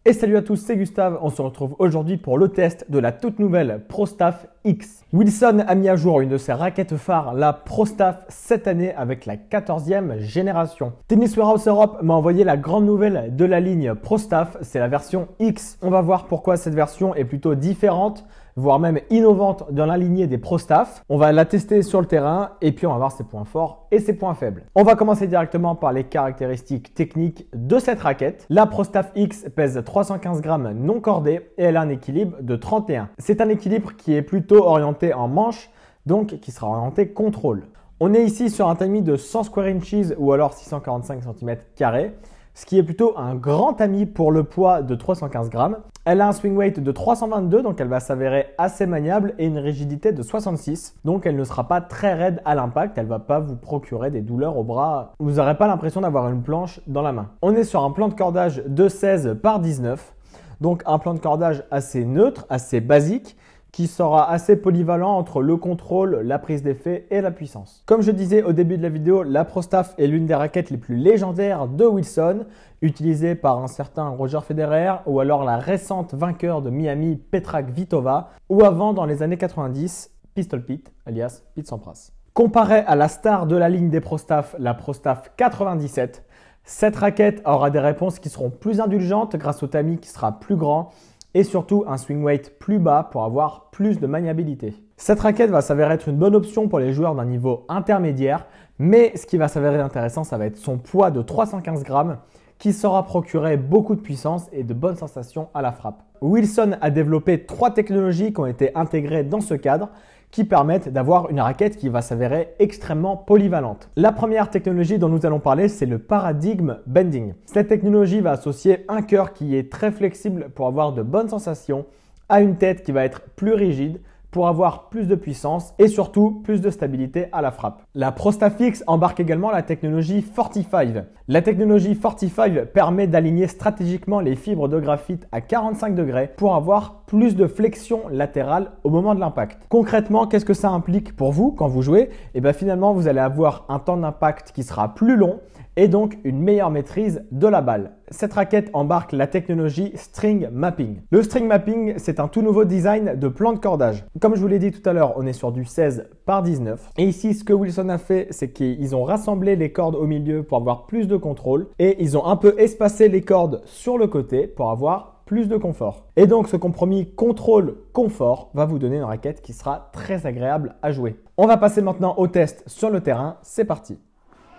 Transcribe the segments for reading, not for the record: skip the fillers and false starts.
Et salut à tous, c'est Gustave. On se retrouve aujourd'hui pour le test de la toute nouvelle ProStaff X. Wilson a mis à jour une de ses raquettes phares, la ProStaff, cette année avec la 14e génération. Tennis Warehouse Europe m'a envoyé la grande nouvelle de la ligne ProStaff, c'est la version X. On va voir pourquoi cette version est plutôt différente, voire même innovante dans la lignée des ProStaff. On va la tester sur le terrain et puis on va voir ses points forts et ses points faibles. On va commencer directement par les caractéristiques techniques de cette raquette. La ProStaff X pèse 315 grammes non cordée et elle a un équilibre de 31. C'est un équilibre qui est plutôt orienté en manche, donc qui sera orienté contrôle. On est ici sur un tamis de 100 square inches ou alors 645 cm², ce qui est plutôt un grand tamis pour le poids de 315 grammes. Elle a un swing weight de 322, donc elle va s'avérer assez maniable et une rigidité de 66. Donc elle ne sera pas très raide à l'impact, elle ne va pas vous procurer des douleurs au bras. Vous n'aurez pas l'impression d'avoir une planche dans la main. On est sur un plan de cordage de 16 par 19, donc un plan de cordage assez neutre, assez basique, qui sera assez polyvalent entre le contrôle, la prise d'effet et la puissance. Comme je disais au début de la vidéo, la ProStaff est l'une des raquettes les plus légendaires de Wilson, utilisée par un certain Roger Federer ou alors la récente vainqueur de Miami, Petra Kvitova, ou avant dans les années 90, Pistol Pete, alias Pete Sampras. Comparée à la star de la ligne des ProStaff, la ProStaff 97, cette raquette aura des réponses qui seront plus indulgentes grâce au tamis qui sera plus grand, et surtout un swing weight plus bas pour avoir plus de maniabilité. Cette raquette va s'avérer être une bonne option pour les joueurs d'un niveau intermédiaire, mais ce qui va s'avérer intéressant, ça va être son poids de 315 grammes qui saura procurer beaucoup de puissance et de bonnes sensations à la frappe. Wilson a développé 3 technologies qui ont été intégrées dans ce cadre qui permettent d'avoir une raquette qui va s'avérer extrêmement polyvalente. La première technologie dont nous allons parler, c'est le paradigme bending. Cette technologie va associer un cœur qui est très flexible pour avoir de bonnes sensations à une tête qui va être plus rigide pour avoir plus de puissance et surtout plus de stabilité à la frappe. La ProStaff X embarque également la technologie 45. La technologie 45 permet d'aligner stratégiquement les fibres de graphite à 45 degrés pour avoir plus de flexion latérale au moment de l'impact. Concrètement, qu'est-ce que ça implique pour vous quand vous jouez? Et bien finalement, vous allez avoir un temps d'impact qui sera plus long et donc une meilleure maîtrise de la balle. Cette raquette embarque la technologie String Mapping. Le String Mapping, c'est un tout nouveau design de plan de cordage. Comme je vous l'ai dit tout à l'heure, on est sur du 16 par 19. Et ici, ce que Wilson a fait, c'est qu'ils ont rassemblé les cordes au milieu pour avoir plus de contrôle et ils ont un peu espacé les cordes sur le côté pour avoir plus de confort. Et donc, ce compromis contrôle-confort va vous donner une raquette qui sera très agréable à jouer. On va passer maintenant au test sur le terrain. C'est parti.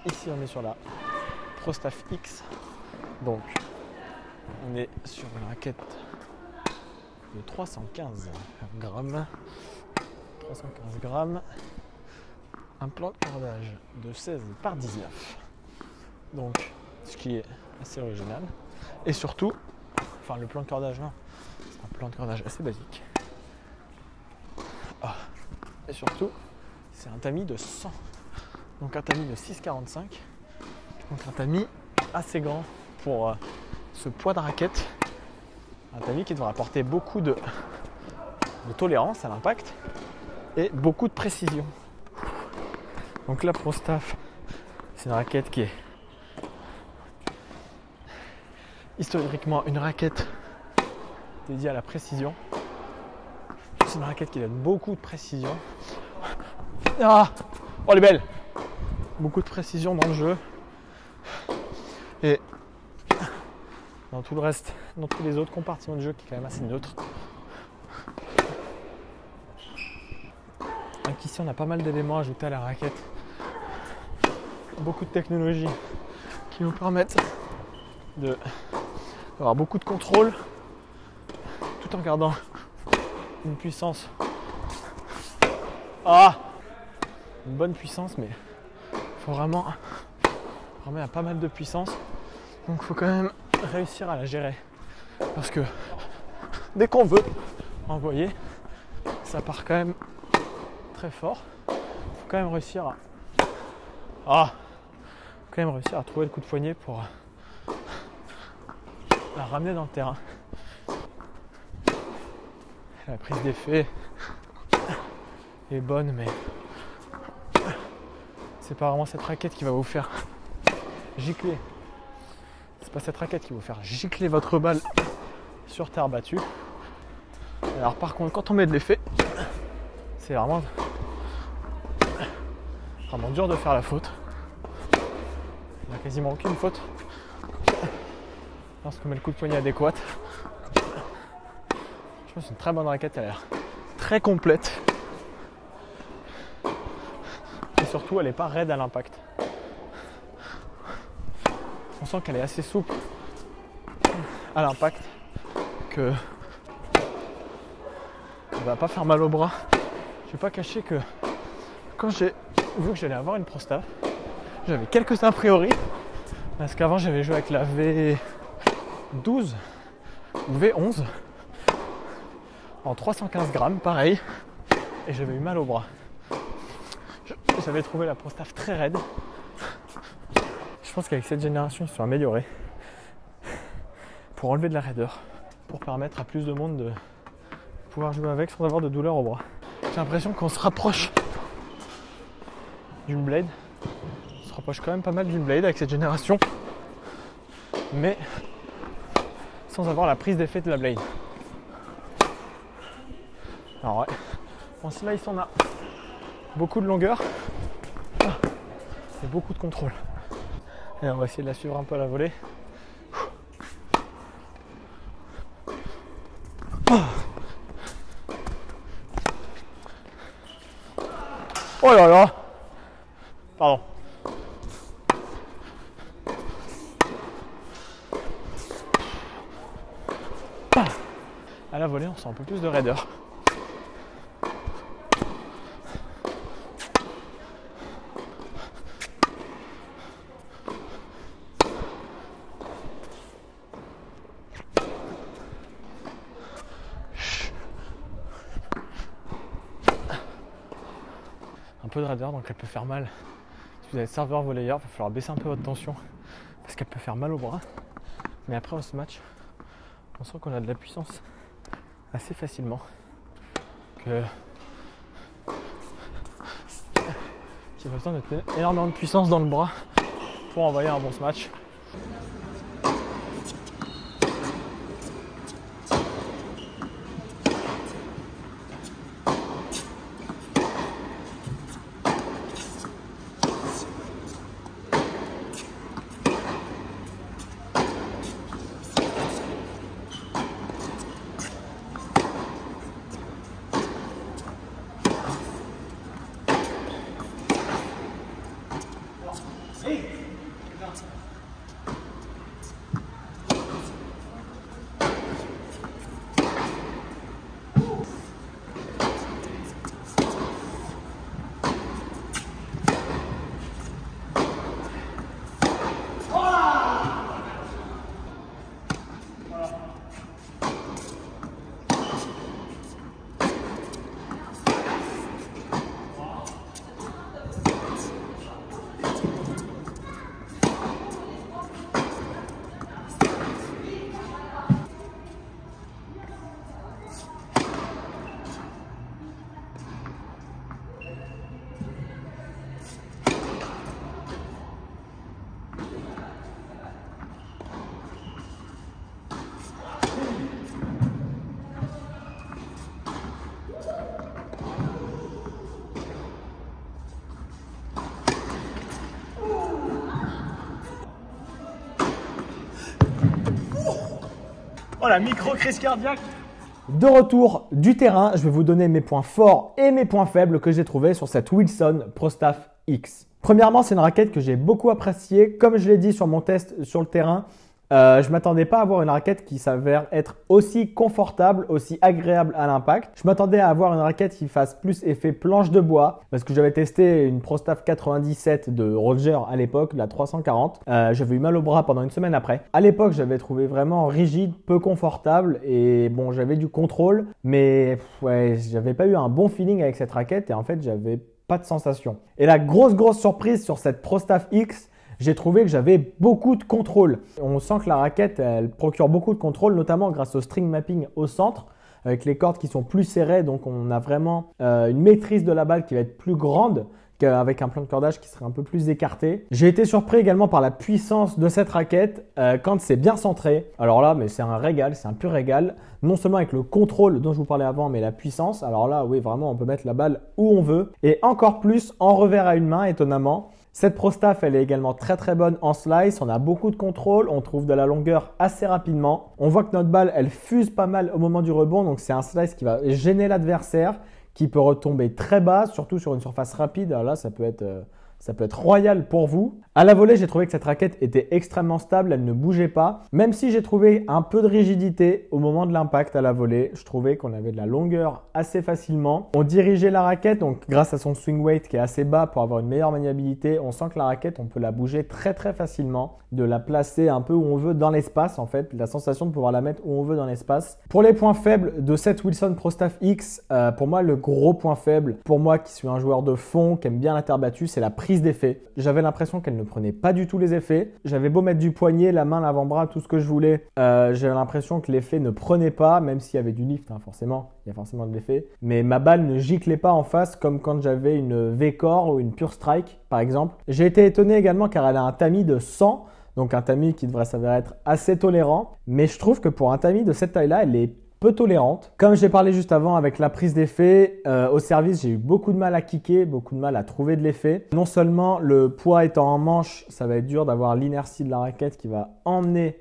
Ici, on est sur la ProStaff X. Donc, on est sur une raquette de 315 grammes. 315 grammes. Un plan de cordage de 16 par 19. Donc, ce qui est assez original. Et surtout, enfin le plan de cordage, non, c'est un plan de cordage assez basique. Et surtout, c'est un tamis de 100. Donc un tamis de 6,45. Donc un tamis assez grand pour ce poids de raquette. Un tamis qui devra apporter beaucoup de tolérance à l'impact et beaucoup de précision. Donc la ProStaff, c'est une raquette qui est historiquement une raquette dédiée à la précision. C'est une raquette qui donne beaucoup de précision. Ah, oh, elle est belle! Beaucoup de précision dans le jeu. Et dans tout le reste, dans tous les autres compartiments de jeu qui est quand même assez neutre. Donc ici, on a pas mal d'éléments ajoutés à la raquette. Beaucoup de technologies qui nous permettent d'avoir beaucoup de contrôle tout en gardant une puissance. Une bonne puissance, mais il faut vraiment à pas mal de puissance. Donc il faut quand même réussir à la gérer. Parce que dès qu'on veut envoyer, ça part quand même très fort. Il faut quand même réussir à trouver le coup de poignet pour la ramener dans le terrain. La prise d'effet est bonne, mais c'est pas vraiment cette raquette qui va vous faire gicler. C'est pas cette raquette qui va vous faire gicler votre balle sur terre battue. Alors par contre, quand on met de l'effet, c'est vraiment dur de faire la faute. Il n'y a quasiment aucune faute lorsqu'on met le coup de poignet adéquat. Je pense que c'est une très bonne raquette, elle a l'air très complète. Et surtout, elle n'est pas raide à l'impact. On sent qu'elle est assez souple à l'impact, que elle va pas faire mal au bras. Je vais pas cacher que quand j'ai vu que j'allais avoir une Pro Staff, j'avais quelques a priori, parce qu'avant j'avais joué avec la V12 ou V11 en 315 grammes, pareil, et j'avais eu mal au bras. J'avais trouvé la Pro Staff très raide. Je pense qu'avec cette génération, ils se sont améliorés pour enlever de la raideur, pour permettre à plus de monde de pouvoir jouer avec sans avoir de douleur au bras. J'ai l'impression qu'on se rapproche d'une blade. On se rapproche quand même pas mal d'une blade avec cette génération, mais sans avoir la prise d'effet de la blade. Alors ouais, en slice on a beaucoup de longueur et beaucoup de contrôle. Et on va essayer de la suivre un peu à la volée. Oh là là! Pardon. À la volée, on sent un peu plus de raideur. Un peu de raideur, donc elle peut faire mal. Si vous avez serveur volleyeur, il va falloir baisser un peu votre tension parce qu'elle peut faire mal au bras. Mais après, on se match, on sent qu'on a de la puissance assez facilement. Qu'il n'y a pas besoin de mettre énormément de puissance dans le bras pour envoyer un bon smash. Oh la micro-crise cardiaque! De retour du terrain, je vais vous donner mes points forts et mes points faibles que j'ai trouvés sur cette Wilson Pro Staff X. Premièrement, c'est une raquette que j'ai beaucoup appréciée. Comme je l'ai dit sur mon test sur le terrain, je ne m'attendais pas à avoir une raquette qui s'avère être aussi confortable, aussi agréable à l'impact. Je m'attendais à avoir une raquette qui fasse plus effet planche de bois parce que j'avais testé une Pro Staff 97 de Roger à l'époque, la 340. J'avais eu mal au bras pendant une semaine après. À l'époque, j'avais trouvé vraiment rigide, peu confortable et bon, j'avais du contrôle, mais ouais, j'avais pas eu un bon feeling avec cette raquette et en fait, j'avais pas de sensation. Et la grosse surprise sur cette Pro Staff X, j'ai trouvé que j'avais beaucoup de contrôle. On sent que la raquette, elle procure beaucoup de contrôle, notamment grâce au string mapping au centre, avec les cordes qui sont plus serrées. Donc, on a vraiment une maîtrise de la balle qui va être plus grande, qu'avec un plan de cordage qui serait un peu plus écarté. J'ai été surpris également par la puissance de cette raquette quand c'est bien centré. Alors là, mais c'est un régal, c'est un pur régal. Non seulement avec le contrôle dont je vous parlais avant, mais la puissance. Alors là, oui, vraiment, on peut mettre la balle où on veut. Et encore plus en revers à une main, étonnamment. Cette Pro Staff, elle est également très très bonne en slice. On a beaucoup de contrôle, on trouve de la longueur assez rapidement. On voit que notre balle, elle fuse pas mal au moment du rebond. Donc c'est un slice qui va gêner l'adversaire, qui peut retomber très bas, surtout sur une surface rapide. Alors là, ça peut être royal pour vous. À la volée, j'ai trouvé que cette raquette était extrêmement stable, elle ne bougeait pas. Même si j'ai trouvé un peu de rigidité au moment de l'impact à la volée, je trouvais qu'on avait de la longueur assez facilement. On dirigeait la raquette, donc grâce à son swing weight qui est assez bas pour avoir une meilleure maniabilité, on sent que la raquette, on peut la bouger très très facilement, de la placer un peu où on veut dans l'espace en fait, la sensation de pouvoir la mettre où on veut dans l'espace. Pour les points faibles de cette Wilson Pro Staff X, pour moi le gros point faible, pour moi qui suis un joueur de fond, qui aime bien la terre battue, c'est la prise d'effet. J'avais l'impression qu'elle ne prenait pas du tout les effets. J'avais beau mettre du poignet, la main, l'avant-bras, tout ce que je voulais. J'avais l'impression que l'effet ne prenait pas, même s'il y avait du lift, hein, forcément. Il y a forcément de l'effet. Mais ma balle ne giclait pas en face comme quand j'avais une V-Core ou une Pure Strike, par exemple. J'ai été étonné également car elle a un tamis de 100. Donc un tamis qui devrait s'avérer être assez tolérant. Mais je trouve que pour un tamis de cette taille-là, elle est peu tolérante. Comme j'ai parlé juste avant avec la prise d'effet, au service, j'ai eu beaucoup de mal à kicker, beaucoup de mal à trouver de l'effet. Non seulement le poids étant en manche, ça va être dur d'avoir l'inertie de la raquette qui va emmener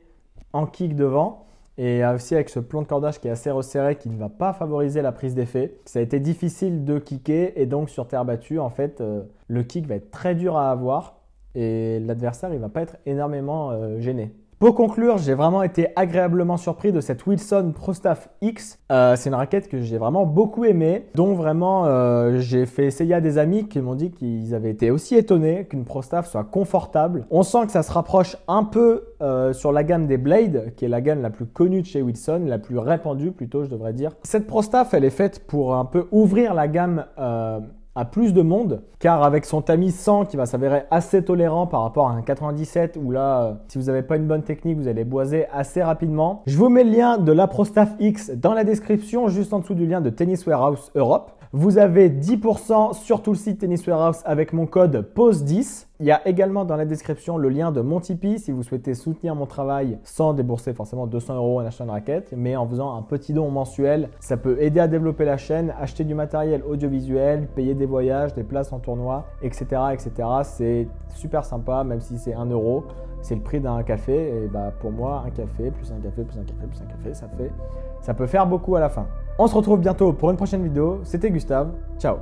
en kick devant. Et aussi avec ce plan de cordage qui est assez resserré, qui ne va pas favoriser la prise d'effet. Ça a été difficile de kicker et donc sur terre battue, en fait, le kick va être très dur à avoir et l'adversaire, il ne va pas être énormément gêné. Pour conclure, j'ai vraiment été agréablement surpris de cette Wilson Pro Staff X. C'est une raquette que j'ai vraiment beaucoup aimée, dont vraiment j'ai fait essayer à des amis qui m'ont dit qu'ils avaient été aussi étonnés qu'une Pro Staff soit confortable. On sent que ça se rapproche un peu sur la gamme des Blade, qui est la gamme la plus connue de chez Wilson, la plus répandue plutôt je devrais dire. Cette Pro Staff, elle est faite pour un peu ouvrir la gamme à plus de monde, car avec son tamis 100 qui va s'avérer assez tolérant par rapport à un 97 où là, si vous n'avez pas une bonne technique, vous allez boiser assez rapidement. Je vous mets le lien de la Pro Staff X dans la description, juste en dessous du lien de Tennis Warehouse Europe. Vous avez 10% sur tout le site Tennis Warehouse avec mon code POSE10. Il y a également dans la description le lien de mon Tipeee si vous souhaitez soutenir mon travail sans débourser forcément 200 € en achetant une raquette, mais en faisant un petit don mensuel. Ça peut aider à développer la chaîne, acheter du matériel audiovisuel, payer des voyages, des places en tournoi, etc. etc. C'est super sympa, même si c'est 1 €. C'est le prix d'un café et bah pour moi, un café, plus un café, plus un café, plus un café, ça peut faire beaucoup à la fin. On se retrouve bientôt pour une prochaine vidéo. C'était Gustave. Ciao.